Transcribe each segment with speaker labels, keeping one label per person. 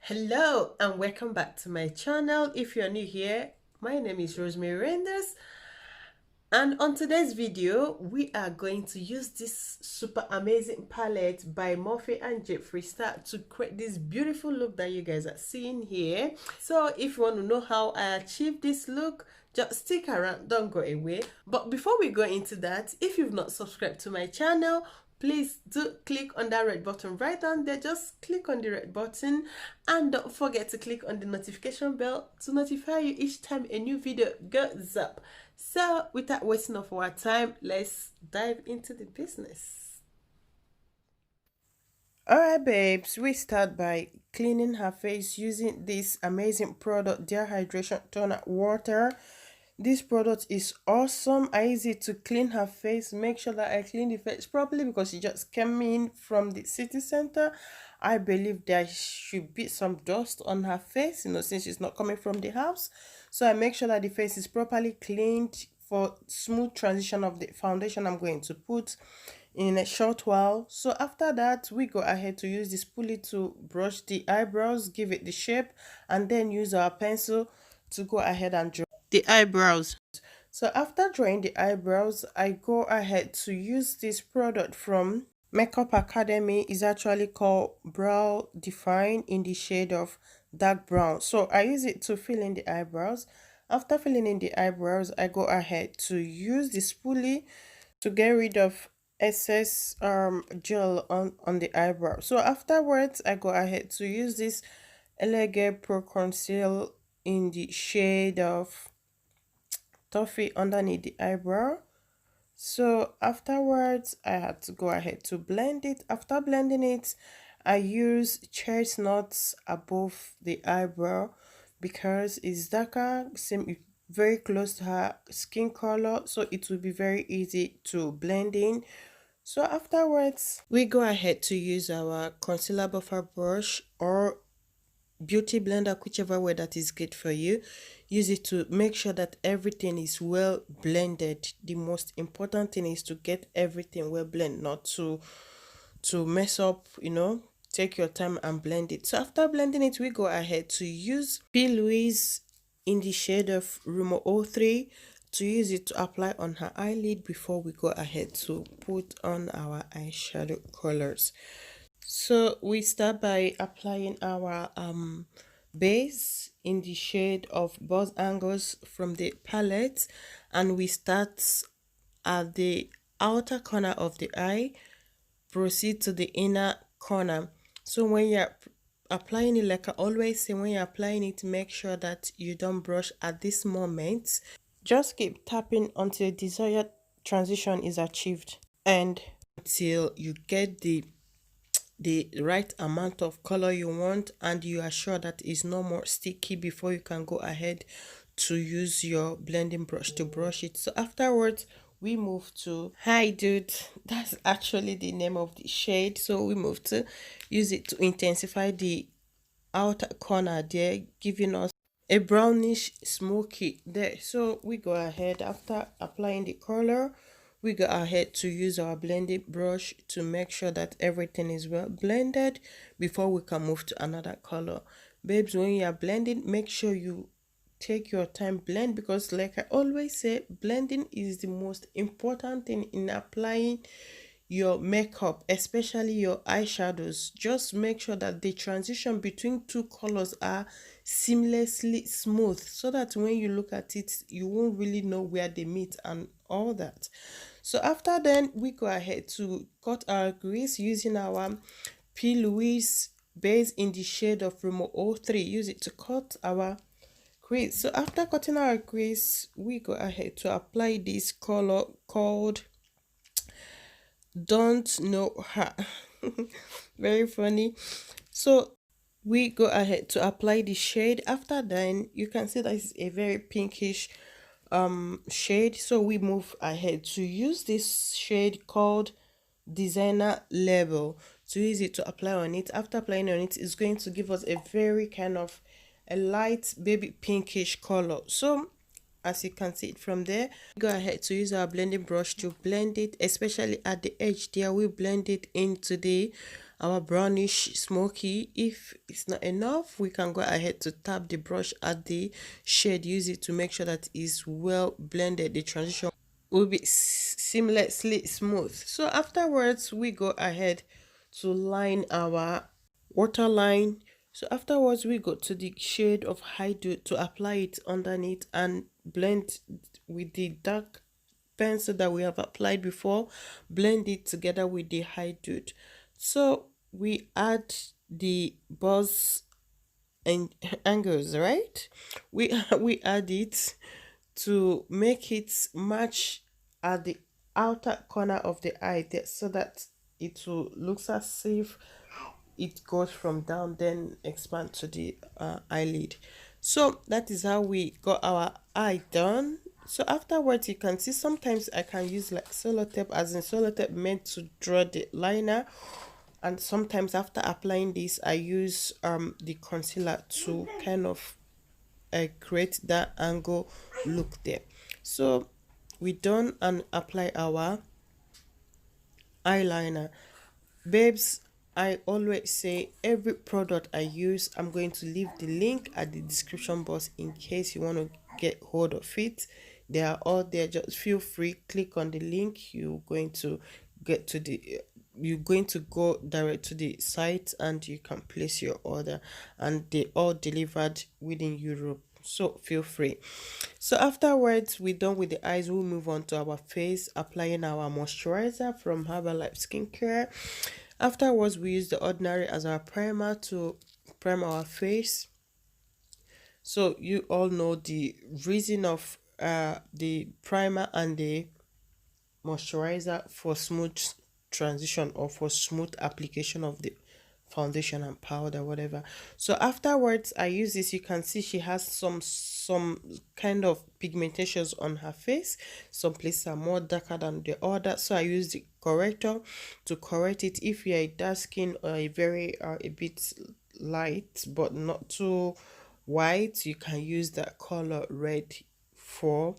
Speaker 1: Hello and welcome back to my channel. If you're new here, my name is Rosemaryrenders, and on today's video we are going to use this super amazing palette by Morphe and Jeffree to create this beautiful look that you guys are seeing here. So if you want to know how I achieved this look, just stick around, don't go away. But before we go into that, if you've not subscribed to my channel, please do click on that red button right down there. Just click on the red button and don't forget to click on the notification bell to notify you each time a new video goes up. So without wasting of our time, let's dive into the business. Alright babes, we start by cleaning her face using this amazing product, Dear Hydration Toner Water. This product is awesome. I use it to clean her face, make sure that I clean the face properly because she just came in from the city center. I believe there should be some dust on her face, since she's not coming from the house. So I make sure that the face is properly cleaned for smooth transition of the foundation I'm going to put in a short while. So after that, we go ahead to use this pulley to brush the eyebrows, give it the shape, and then use our pencil to go ahead and draw the eyebrows. So after drawing the eyebrows, I go ahead to use this product from Makeup Academy. Is actually called Brow Define in the shade of dark brown. So I use it to fill in the eyebrows. After filling in the eyebrows, I go ahead to use the spoolie to get rid of excess gel on the eyebrow. So afterwards, I go ahead to use this L.A.Girl Pro Conceal in the shade of Toffee underneath the eyebrow. So afterwards, I had to go ahead to blend it. After blending it, I use chestnuts above the eyebrow because it's darker, very close to her skin color, so it will be very easy to blend in. So afterwards, we go ahead to use our concealer buffer brush or beauty blender, whichever way that is good for you. Use it to make sure that everything is well blended. The most important thing is to get everything well blended, not to mess up. Take your time and blend it. So after blending it, we go ahead to use P. Louise in the shade of Rumo 03 to use it to apply on her eyelid before we go ahead to put on our eyeshadow colors. So we start by applying our base in the shade of Boss Angles from the palette, and we start at the outer corner of the eye, proceed to the inner corner. So when you're applying it, like I always say, when you're applying it, make sure that you don't brush at this moment. Just keep tapping until desired transition is achieved and until you get the right amount of color you want and you are sure that it's no more sticky before you can go ahead to use your blending brush to brush it. So afterwards, we move to Hi Dude. That's actually the name of the shade. So we move to use it to intensify the outer corner there, giving us a brownish smoky there. So we go ahead, after applying the color, we go ahead to use our blending brush to make sure that everything is well blended before we can move to another color. Babes, when you are blending, make sure you take your time, blend, because like I always say, blending is the most important thing in applying your makeup, especially your eyeshadows. Just make sure that the transition between two colors are seamlessly smooth so that when you look at it, you won't really know where they meet and all that. So after then, we go ahead to cut our crease using our P. Louise base in the shade of Rumo 03. Use it to cut our crease. So after cutting our crease, we go ahead to apply this color called Don't Know Her. Very funny. So we go ahead to apply the shade. After then, you can see that it's a very pinkish shade. So we move ahead to use this shade called Designer Level to use it to apply on it. After applying on it, it's going to give us a very kind of a light baby pinkish color. So as you can see it from there, go ahead to use our blending brush to blend it, especially at the edge there. We blend it into the our brownish smoky. If it's not enough, we can go ahead to tap the brush at the shade, use it to make sure that it's well blended. The transition will be seamlessly smooth. So afterwards, we go ahead to line our waterline. So afterwards, we go to the shade of high dude to apply it underneath and blend with the dark pencil that we have applied before. Blend it together with the high dude. So we add the buzz and angles, right? We add it to make it match at the outer corner of the eye there, so that it will looks as if it goes from down then expand to the eyelid. So that is how we got our eye done. So afterwards, you can see sometimes I can use like sellotape, as in sellotape meant to draw the liner, and sometimes after applying this I use the concealer to kind of create that angle look there. So we done and apply our eyeliner. Babes, I always say every product I use, I'm going to leave the link at the description box in case you want to get hold of it. They are all there. Just feel free, click on the link. You're going to go direct to the site and you can place your order, and they all delivered within Europe, so feel free. So afterwards, we're done with the eyes. We'll move on to our face, applying our moisturizer from Herbalife skincare. Afterwards, we use the Ordinary as our primer to prime our face. So you all know the reason of the primer and the moisturizer for smooth transition, or for smooth application of the foundation and powder, whatever. So afterwards, I use this. You can see she has some kind of pigmentations on her face. Some places are more darker than the other, so I use the corrector to correct it. If you're a dark skin or a very a bit light but not too white, you can use that color red for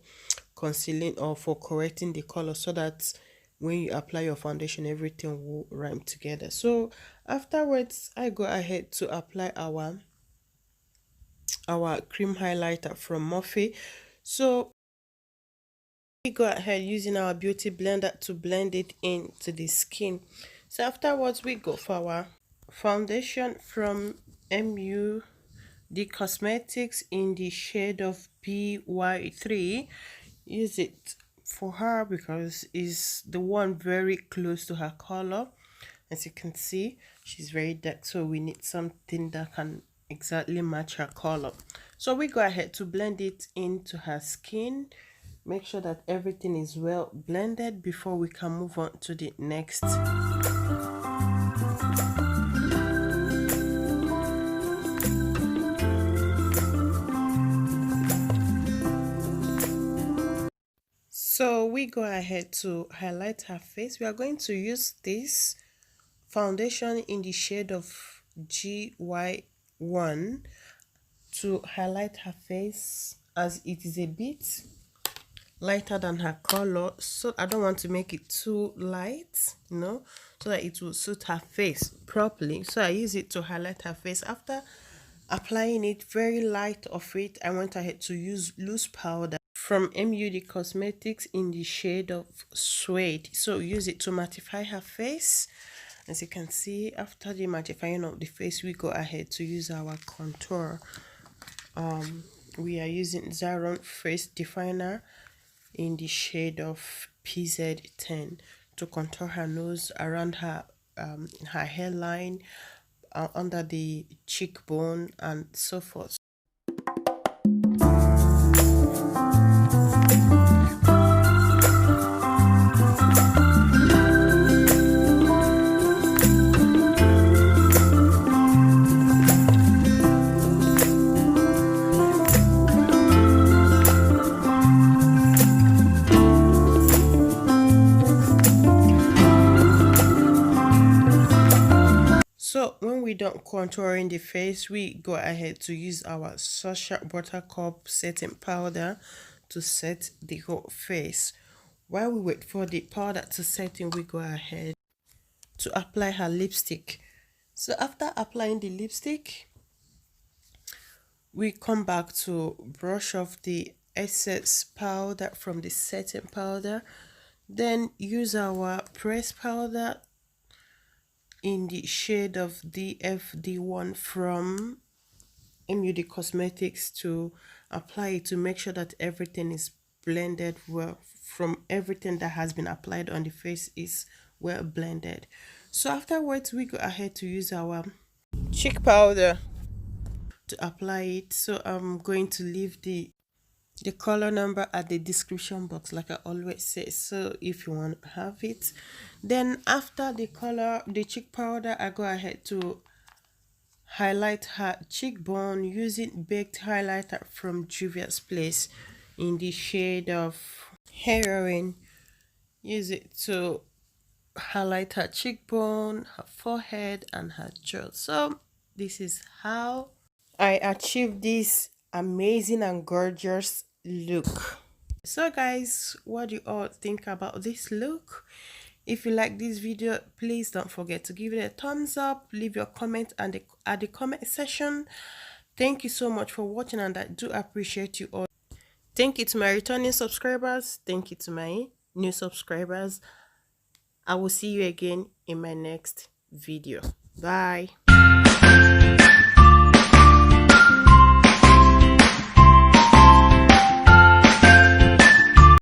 Speaker 1: concealing or for correcting the color, so that when you apply your foundation, everything will rhyme together. So afterwards, I go ahead to apply our cream highlighter from Morphe. So we go ahead using our beauty blender to blend it into the skin. So afterwards, we go for our foundation from MU the cosmetics in the shade of GY3. Use it for her because it's the one very close to her color. As you can see, she's very dark, so we need something that can exactly match her color. So we go ahead to blend it into her skin. Make sure that everything is well blended before we can move on to the next. So we go ahead to highlight her face. We are going to use this foundation in the shade of GY1 to highlight her face, as it is a bit lighter than her color. So I don't want to make it too light, so that it will suit her face properly. So I use it to highlight her face. After applying it very light of it, I went ahead to use loose powder from MUD Cosmetics in the shade of Suede. So use it to mattify her face. As you can see, after the mattifying of the face, we go ahead to use our contour. We are using Xaron Face Definer in the shade of PZ10 to contour her nose, around her hairline, under the cheekbone, and so forth. So when we don't contouring the face, we go ahead to use our SOSU Buttercup setting powder to set the whole face. While we wait for the powder to set in, we go ahead to apply her lipstick. So after applying the lipstick, we come back to brush off the excess powder from the setting powder, then use our press powder in the shade of DFD1 from MUD Cosmetics to apply it to make sure that everything is blended well, from everything that has been applied on the face is well blended. So afterwards we go ahead to use our cheek powder to apply it. So I'm going to leave the color number at the description box like I always say, so if you want to have it. Then after the cheek powder, I go ahead to highlight her cheekbone using baked highlighter from Juvia's Place in the shade of Heroin. Use it to highlight her cheekbone, her forehead, and her jaw. So this is how I achieved this amazing and gorgeous look. So guys, what do you all think about this look? If you like this video, please don't forget to give it a thumbs up, leave your comment and at the comment section. Thank you so much for watching, and I do appreciate you all. Thank you to my returning subscribers. Thank you to my new subscribers. I will see you again in my next video. Bye.